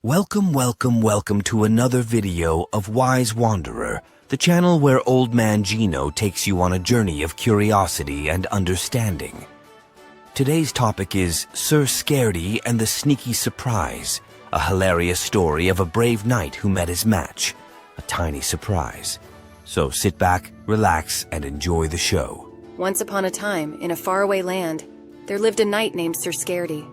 Welcome to another video of Wise Wanderer, the channel where old man Gino takes you on a journey of curiosity and understanding. Today's topic is Sir Scaredy and the Sneaky Surprise, a hilarious story of a brave knight who met his match, a tiny surprise. So sit back, relax, and enjoy the show. Once upon a time, in a faraway land, there lived a knight named Sir Scaredy.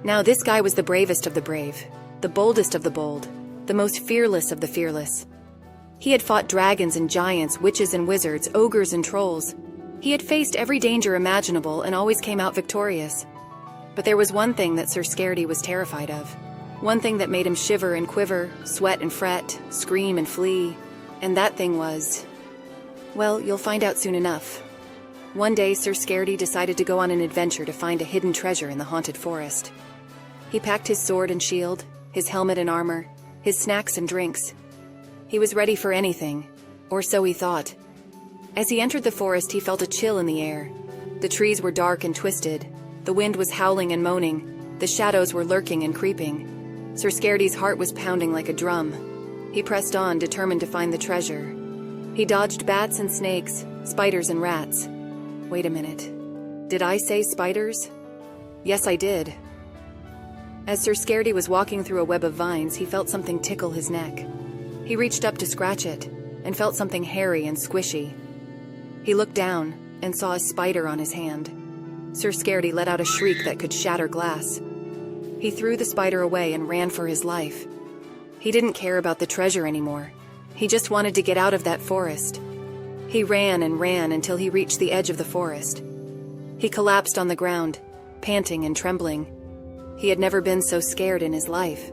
Now this guy was the bravest of the brave, the boldest of the bold, the most fearless of the fearless. He had fought dragons and giants, witches and wizards, ogres and trolls. He had faced every danger imaginable and always came out victorious. But there was one thing that Sir Scaredy was terrified of. One thing that made him shiver and quiver, sweat and fret, scream and flee. And that thing was... well, you'll find out soon enough. One day, Sir Scaredy decided to go on an adventure to find a hidden treasure in the haunted forest. He packed his sword and shield, his helmet and armor, his snacks and drinks. He was ready for anything, or so he thought. As he entered the forest, he felt a chill in the air. The trees were dark and twisted. The wind was howling and moaning. The shadows were lurking and creeping. Sir Scaredy's heart was pounding like a drum. He pressed on, determined to find the treasure. He dodged bats and snakes, spiders and rats. Wait a minute. Did I say spiders? Yes, I did. As Sir Scaredy was walking through a web of vines, he felt something tickle his neck. He reached up to scratch it, and felt something hairy and squishy. He looked down, and saw a spider on his hand. Sir Scaredy let out a shriek that could shatter glass. He threw the spider away and ran for his life. He didn't care about the treasure anymore. He just wanted to get out of that forest. He ran and ran until he reached the edge of the forest. He collapsed on the ground, panting and trembling. He had never been so scared in his life.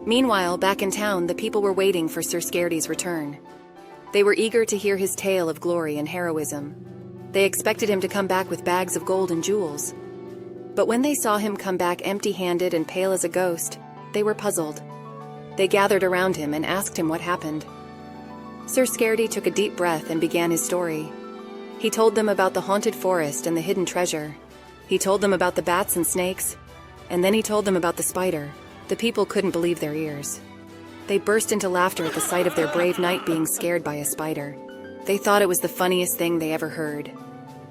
Meanwhile, back in town, the people were waiting for Sir Scaredy's return. They were eager to hear his tale of glory and heroism. They expected him to come back with bags of gold and jewels. But when they saw him come back empty-handed and pale as a ghost, they were puzzled. They gathered around him and asked him what happened. Sir Scaredy took a deep breath and began his story. He told them about the haunted forest and the hidden treasure. He told them about the bats and snakes, and then he told them about the spider. The people couldn't believe their ears. They burst into laughter at the sight of their brave knight being scared by a spider. They thought it was the funniest thing they ever heard.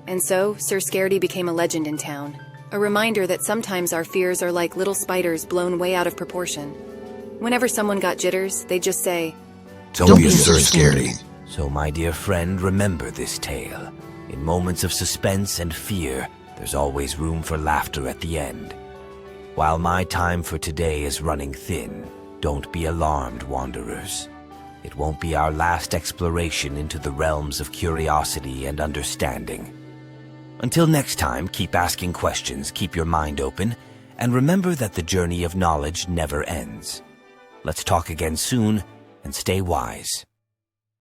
And so, Sir Scaredy became a legend in town, a reminder that sometimes our fears are like little spiders blown way out of proportion. Whenever someone got jitters, they'd just say, Don't be Sir Scaredy. So my dear friend, remember this tale. In moments of suspense and fear, there's always room for laughter at the end. While my time for today is running thin, don't be alarmed, wanderers. It won't be our last exploration into the realms of curiosity and understanding. Until next time, keep asking questions, keep your mind open, and remember that the journey of knowledge never ends. Let's talk again soon, and stay wise.